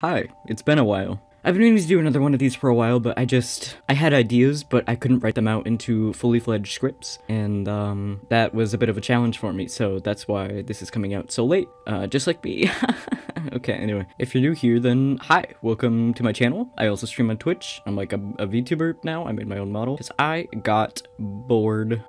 Hi, it's been a while. I've been meaning to do another one of these for a while, but I had ideas, but I couldn't write them out into fully fledged scripts, and that was a bit of a challenge for me, so that's why this is coming out so late, just like me. Okay, anyway, if you're new here, then hi, welcome to my channel. I also stream on Twitch. I'm like a VTuber now. I made my own model, because I got bored.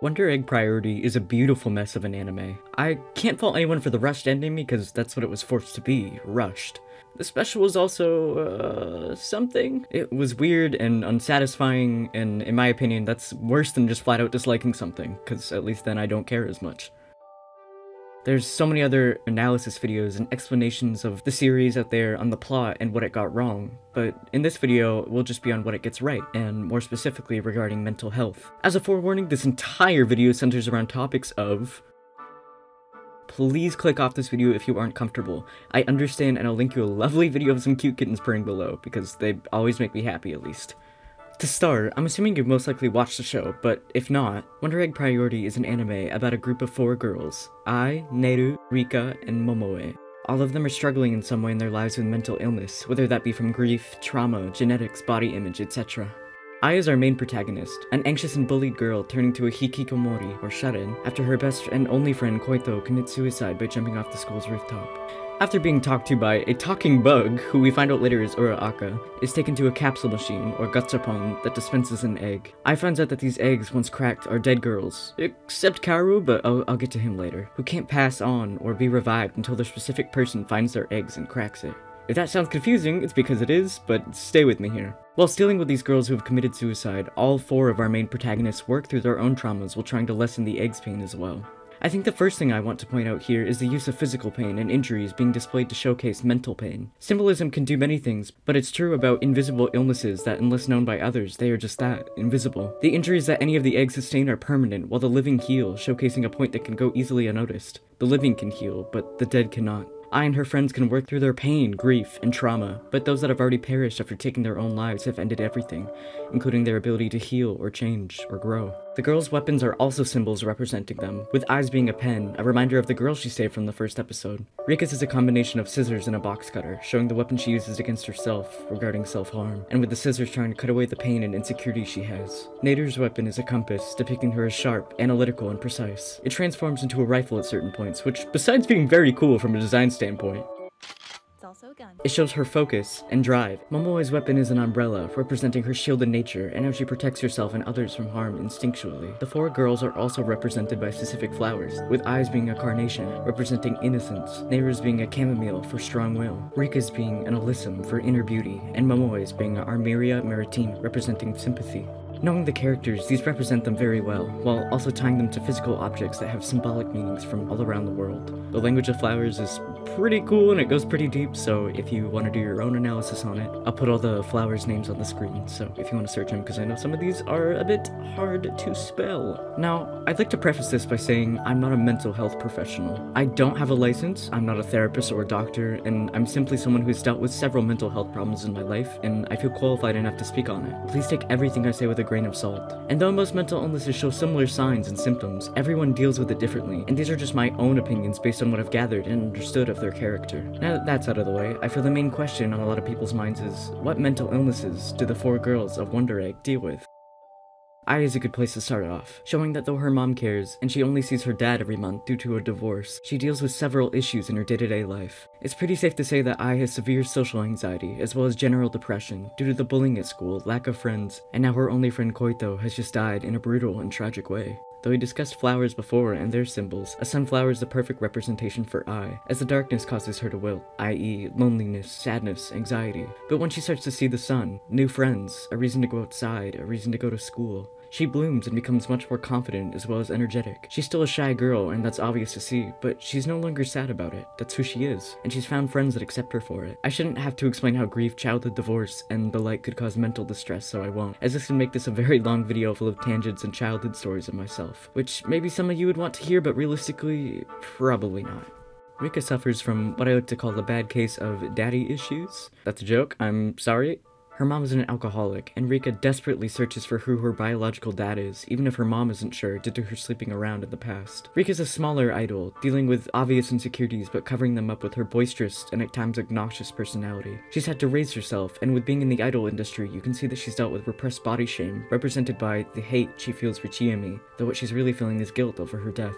Wonder Egg Priority is a beautiful mess of an anime. I can't fault anyone for the rushed ending because that's what it was forced to be, rushed. The special was also, something. It was weird and unsatisfying, and in my opinion, that's worse than just flat out disliking something, because at least then I don't care as much. There's so many other analysis videos and explanations of the series out there on the plot and what it got wrong, but in this video, we'll just be on what it gets right, and more specifically regarding mental health. As a forewarning, this entire video centers around topics of... Please click off this video if you aren't comfortable. I understand, and I'll link you a lovely video of some cute kittens purring below, because they always make me happy at least. To start, I'm assuming you've most likely watched the show, but if not, Wonder Egg Priority is an anime about a group of 4 girls, Ai, Neru, Rika, and Momoe. All of them are struggling in some way in their lives with mental illness, whether that be from grief, trauma, genetics, body image, etc. Ai is our main protagonist, an anxious and bullied girl turning to a hikikomori, or shut-in, after her best and only friend Koito commits suicide by jumping off the school's rooftop. After being talked to by a talking bug, who we find out later is Uraaka, is taken to a capsule machine, or gachapon, that dispenses an egg. Ai finds out that these eggs, once cracked, are dead girls, except Kaoru, but I'll get to him later, who can't pass on or be revived until their specific person finds their eggs and cracks it. If that sounds confusing, it's because it is, but stay with me here. While dealing with these girls who have committed suicide, all 4 of our main protagonists work through their own traumas while trying to lessen the egg's pain as well. I think the first thing I want to point out here is the use of physical pain and injuries being displayed to showcase mental pain. Symbolism can do many things, but it's true about invisible illnesses that, unless known by others, they are just that, invisible. The injuries that any of the eggs sustain are permanent, while the living heal, showcasing a point that can go easily unnoticed. The living can heal, but the dead cannot. Ai and her friends can work through their pain, grief, and trauma, but those that have already perished after taking their own lives have ended everything, including their ability to heal or change or grow. The girls' weapons are also symbols representing them, with Ai's being a pen, a reminder of the girl she saved from the first episode. Rika's is a combination of scissors and a box cutter, showing the weapon she uses against herself regarding self-harm, and with the scissors trying to cut away the pain and insecurity she has. Neru's weapon is a compass, depicting her as sharp, analytical, and precise. It transforms into a rifle at certain points, which, besides being very cool from a design standpoint, also a gun. It shows her focus and drive. Momoe's weapon is an umbrella, representing her shielded nature and how she protects herself and others from harm instinctually. The 4 girls are also represented by specific flowers, with Ai's being a carnation, representing innocence, Neru's being a chamomile for strong will, Rika's being an alyssum for inner beauty, and Momoe's being a armeria maritime, representing sympathy. Knowing the characters, these represent them very well, while also tying them to physical objects that have symbolic meanings from all around the world. The language of flowers is pretty cool and it goes pretty deep, so if you want to do your own analysis on it, I'll put all the flowers' names on the screen, so if you want to search them, because I know some of these are a bit hard to spell. Now, I'd like to preface this by saying I'm not a mental health professional. I don't have a license, I'm not a therapist or a doctor, and I'm simply someone who's dealt with several mental health problems in my life, and I feel qualified enough to speak on it. Please take everything I say with a grain of salt. And though most mental illnesses show similar signs and symptoms, everyone deals with it differently, and these are just my own opinions based on what I've gathered and understood of their character. Now that that's out of the way, I feel the main question on a lot of people's minds is, what mental illnesses do the 4 girls of Wonder Egg deal with? Ai is a good place to start off, showing that though her mom cares, and she only sees her dad every month due to a divorce, she deals with several issues in her day-to-day life. It's pretty safe to say that Ai has severe social anxiety, as well as general depression, due to the bullying at school, lack of friends, and now her only friend Koito has just died in a brutal and tragic way. Though we discussed flowers before and their symbols, a sunflower is the perfect representation for Ai, as the darkness causes her to wilt, i.e. loneliness, sadness, anxiety. But when she starts to see the sun, new friends, a reason to go outside, a reason to go to school, she blooms and becomes much more confident as well as energetic. She's still a shy girl, and that's obvious to see, but she's no longer sad about it. That's who she is, and she's found friends that accept her for it. I shouldn't have to explain how grief, childhood divorce, and the like could cause mental distress, so I won't, as this can make this a very long video full of tangents and childhood stories of myself, which maybe some of you would want to hear, but realistically, probably not. Rika suffers from what I like to call the bad case of daddy issues. That's a joke, I'm sorry. Her mom is an alcoholic, and Rika desperately searches for who her biological dad is, even if her mom isn't sure due to her sleeping around in the past. Rika's a smaller idol, dealing with obvious insecurities but covering them up with her boisterous and at times obnoxious personality. She's had to raise herself, and with being in the idol industry, you can see that she's dealt with repressed body shame, represented by the hate she feels for Chiemi, though what she's really feeling is guilt over her death.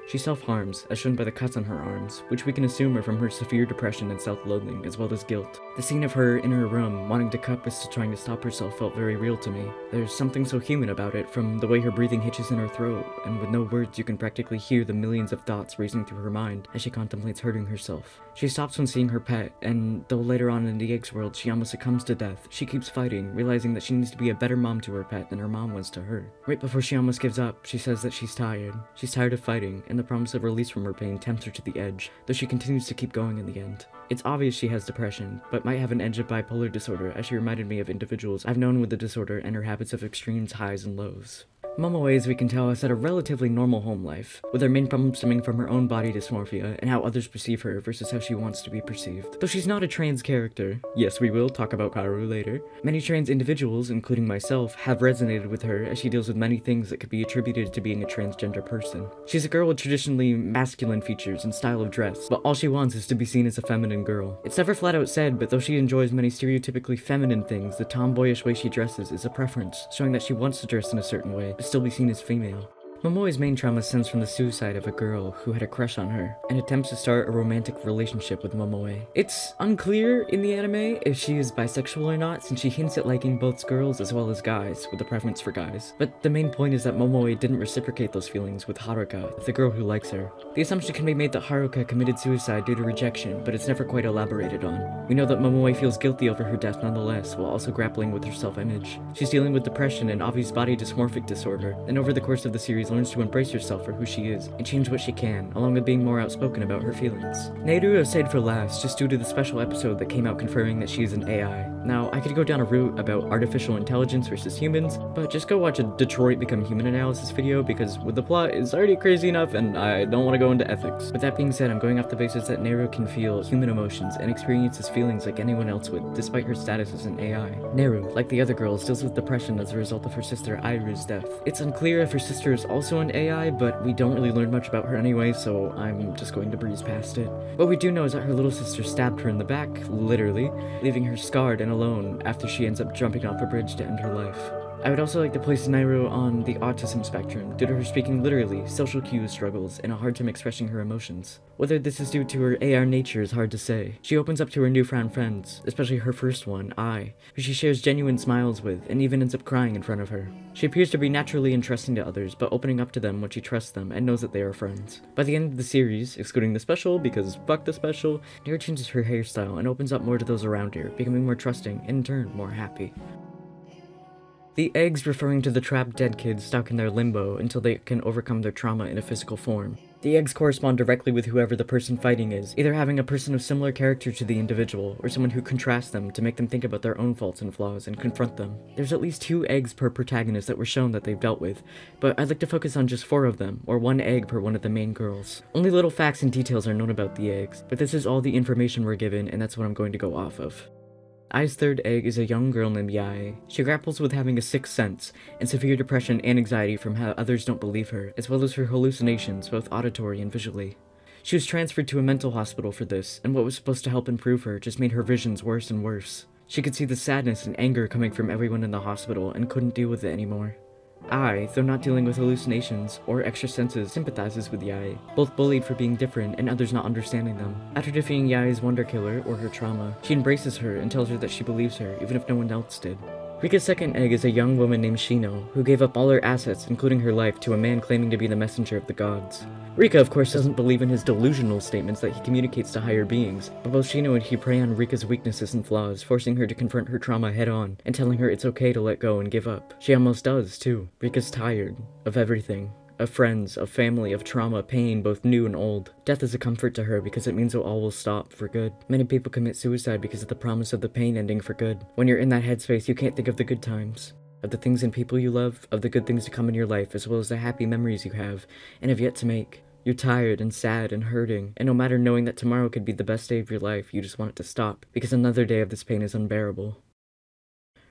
She self-harms, as shown by the cuts on her arms, which we can assume are from her severe depression and self-loathing, as well as guilt. The scene of her in her room, wanting to cut but still trying to stop herself, felt very real to me. There's something so human about it, from the way her breathing hitches in her throat, and with no words you can practically hear the millions of thoughts racing through her mind as she contemplates hurting herself. She stops when seeing her pet, and though later on in the Eggs world she almost succumbs to death, she keeps fighting, realizing that she needs to be a better mom to her pet than her mom was to her. Right before she almost gives up, she says that she's tired. She's tired of fighting, and the promise of release from her pain tempts her to the edge, though she continues to keep going in the end. It's obvious she has depression, but might have an edge of bipolar disorder, as she reminded me of individuals I've known with the disorder and her habits of extremes, highs, and lows. Momoe, as we can tell, has had a relatively normal home life, with her main problem stemming from her own body dysmorphia and how others perceive her versus how she wants to be perceived. Though she's not a trans character, yes, we will talk about Kaoru later, many trans individuals, including myself, have resonated with her as she deals with many things that could be attributed to being a transgender person. She's a girl with traditionally masculine features and style of dress, but all she wants is to be seen as a feminine girl. It's never flat out said, but though she enjoys many stereotypically feminine things, the tomboyish way she dresses is a preference, showing that she wants to dress in a certain way, but still be seen as female. Momoe's main trauma stems from the suicide of a girl who had a crush on her, and attempts to start a romantic relationship with Momoe. It's unclear in the anime if she is bisexual or not, since she hints at liking both girls as well as guys, with a preference for guys. But the main point is that Momoe didn't reciprocate those feelings with Haruka, the girl who likes her. The assumption can be made that Haruka committed suicide due to rejection, but it's never quite elaborated on. We know that Momoe feels guilty over her death nonetheless, while also grappling with her self-image. She's dealing with depression and obvious body dysmorphic disorder, and over the course of the series learns to embrace herself for who she is, and change what she can, along with being more outspoken about her feelings. Nehru is saved for last, just due to the special episode that came out confirming that she is an AI. Now, I could go down a route about artificial intelligence versus humans, but just go watch a Detroit Become Human analysis video, because with the plot is already crazy enough, and I don't want to go into ethics. With that being said, I'm going off the basis that Nehru can feel human emotions and experiences feelings like anyone else would, despite her status as an AI. Nehru, like the other girls, deals with depression as a result of her sister Airu's death. It's unclear if her sister is also an AI, but we don't really learn much about her anyway, so I'm just going to breeze past it. What we do know is that her little sister stabbed her in the back, literally, leaving her scarred and alone after she ends up jumping off a bridge to end her life. I would also like to place Nairu on the autism spectrum, due to her speaking literally, social cues struggles, and a hard time expressing her emotions. Whether this is due to her AR nature is hard to say. She opens up to her newfound friends, especially her first one, Ai, who she shares genuine smiles with, and even ends up crying in front of her. She appears to be naturally entrusting to others, but opening up to them when she trusts them and knows that they are friends. By the end of the series, excluding the special, because fuck the special, Nairu changes her hairstyle and opens up more to those around her, becoming more trusting, and in turn, more happy. The eggs referring to the trapped dead kids stuck in their limbo until they can overcome their trauma in a physical form. The eggs correspond directly with whoever the person fighting is, either having a person of similar character to the individual, or someone who contrasts them to make them think about their own faults and flaws and confront them. There's at least 2 eggs per protagonist that were shown that they've dealt with, but I'd like to focus on just 4 of them, or 1 egg per one of the main girls. Only little facts and details are known about the eggs, but this is all the information we're given, and that's what I'm going to go off of. Ai's third egg is a young girl named Yae. She grapples with having a sixth sense, and severe depression and anxiety from how others don't believe her, as well as her hallucinations, both auditory and visually. She was transferred to a mental hospital for this, and what was supposed to help improve her just made her visions worse and worse. She could see the sadness and anger coming from everyone in the hospital and couldn't deal with it anymore. Ai, though not dealing with hallucinations or extra senses, sympathizes with Yae, both bullied for being different and others not understanding them. After defeating Yae's wonder killer, or her trauma, she embraces her and tells her that she believes her, even if no one else did. Rika's second egg is a young woman named Shino, who gave up all her assets, including her life, to a man claiming to be the messenger of the gods. Rika, of course, doesn't believe in his delusional statements that he communicates to higher beings, but both Shino and he prey on Rika's weaknesses and flaws, forcing her to confront her trauma head-on, and telling her it's okay to let go and give up. She almost does, too. Rika's tired of everything. Of friends, of family, of trauma, pain, both new and old. Death is a comfort to her because it means it all will stop for good. Many people commit suicide because of the promise of the pain ending for good. When you're in that headspace, you can't think of the good times, of the things and people you love, of the good things to come in your life, as well as the happy memories you have, and have yet to make. You're tired and sad and hurting, and no matter knowing that tomorrow could be the best day of your life, you just want it to stop, because another day of this pain is unbearable.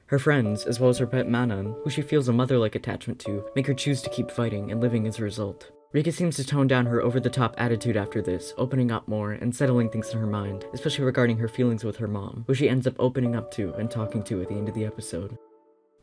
Her friends, as well as her pet Manon, who she feels a mother-like attachment to, make her choose to keep fighting and living as a result. Rika seems to tone down her over-the-top attitude after this, opening up more and settling things in her mind, especially regarding her feelings with her mom, who she ends up opening up to and talking to at the end of the episode.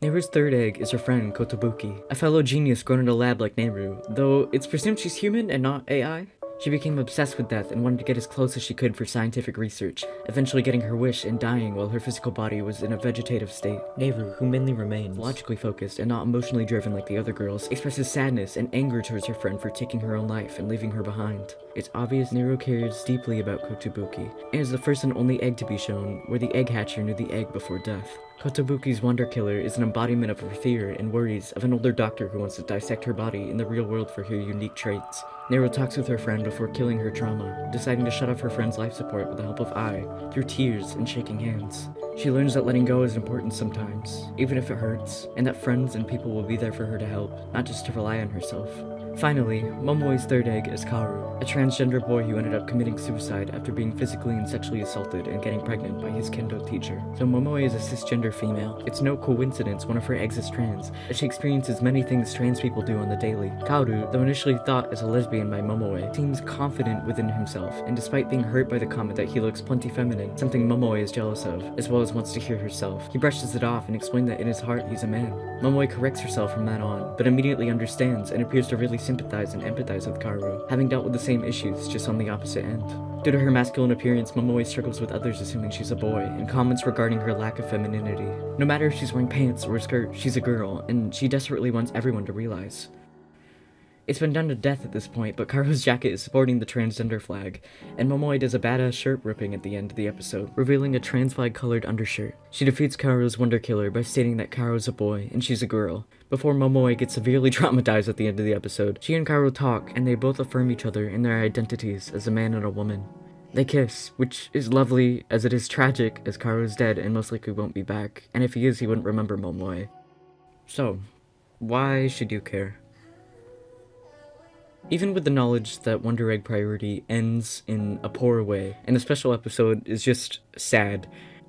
Nehru's third egg is her friend Kotobuki, a fellow genius grown in a lab like Nehru, though it's presumed she's human and not AI. She became obsessed with death and wanted to get as close as she could for scientific research, eventually getting her wish and dying while her physical body was in a vegetative state. Nehru, who mainly remains logically focused and not emotionally driven like the other girls, expresses sadness and anger towards her friend for taking her own life and leaving her behind. It's obvious Nehru cares deeply about Kotobuki, and is the first and only egg to be shown where the egg hatcher knew the egg before death. Kotobuki's wonder killer is an embodiment of her fear and worries of an older doctor who wants to dissect her body in the real world for her unique traits. Nehru talks with her friend before killing her trauma, deciding to shut off her friend's life support with the help of Ai, through tears and shaking hands. She learns that letting go is important sometimes, even if it hurts, and that friends and people will be there for her to help, not just to rely on herself. Finally, Momoe's third egg is Kaoru, a transgender boy who ended up committing suicide after being physically and sexually assaulted and getting pregnant by his kendo teacher. So Momoe is a cisgender female. It's no coincidence one of her eggs is trans, as she experiences many things trans people do on the daily. Kaoru, though initially thought as a lesbian by Momoe, seems confident within himself, and despite being hurt by the comment that he looks plenty feminine, something Momoe is jealous of, as well as wants to hear herself, he brushes it off and explains that in his heart he's a man. Momoe corrects herself from that on, but immediately understands and appears to really sympathize and empathize with Kaoru, having dealt with the same issues, just on the opposite end. Due to her masculine appearance, Momoe struggles with others assuming she's a boy, and comments regarding her lack of femininity. No matter if she's wearing pants or a skirt, she's a girl, and she desperately wants everyone to realize. It's been done to death at this point, but Kaoru's jacket is sporting the transgender flag, and Momoe does a badass shirt ripping at the end of the episode, revealing a trans flag colored undershirt. She defeats Kaoru's wonder killer by stating that Kaoru's a boy and she's a girl. Before Momoe gets severely traumatized at the end of the episode, she and Kaoru talk, and they both affirm each other in their identities as a man and a woman. They kiss, which is lovely as it is tragic, as Kaoru's dead and most likely won't be back, and if he is, he wouldn't remember Momoe. So, why should you care? Even with the knowledge that Wonder Egg Priority ends in a poor way, and the special episode is just sad,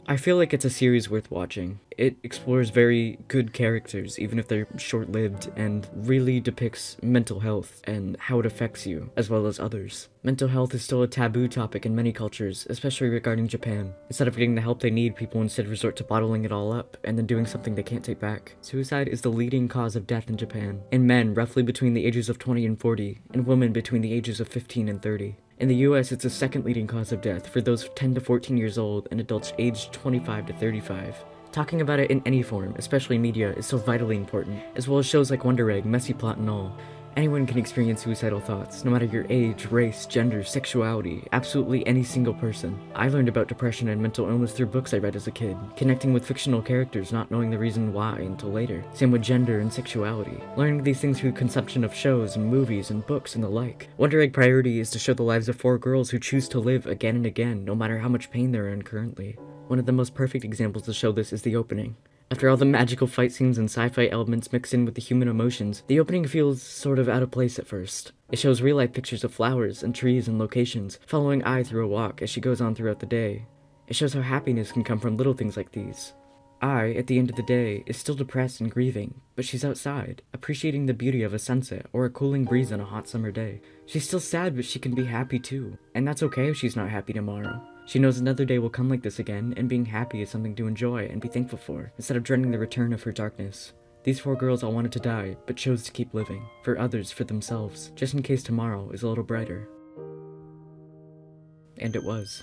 I feel like it's a series worth watching. It explores very good characters, even if they're short-lived, and really depicts mental health and how it affects you, as well as others. Mental health is still a taboo topic in many cultures, especially regarding Japan. Instead of getting the help they need, people instead resort to bottling it all up, and then doing something they can't take back. Suicide is the leading cause of death in Japan, in men roughly between the ages of 20 and 40, and women between the ages of 15 and 30. In the US, it's the second leading cause of death for those 10 to 14 years old and adults aged 25 to 35. Talking about it in any form, especially media, is so vitally important, as well as shows like Wonder Egg, Messy Plot and all. Anyone can experience suicidal thoughts, no matter your age, race, gender, sexuality, absolutely any single person. I learned about depression and mental illness through books I read as a kid, connecting with fictional characters not knowing the reason why until later. Same with gender and sexuality. Learning these things through consumption of shows and movies and books and the like. Wonder Egg Priority is to show the lives of 4 girls who choose to live again and again, no matter how much pain they're in currently. One of the most perfect examples to show this is the opening. After all the magical fight scenes and sci-fi elements mixed in with the human emotions, the opening feels sort of out of place at first. It shows real-life pictures of flowers and trees and locations, following Ai through a walk as she goes on throughout the day. It shows how happiness can come from little things like these. Ai, at the end of the day, is still depressed and grieving, but she's outside, appreciating the beauty of a sunset or a cooling breeze on a hot summer day. She's still sad, but she can be happy too, and that's okay if she's not happy tomorrow. She knows another day will come like this again, and being happy is something to enjoy and be thankful for, instead of dreading the return of her darkness. These 4 girls all wanted to die, but chose to keep living. For others, for themselves, just in case tomorrow is a little brighter. And it was.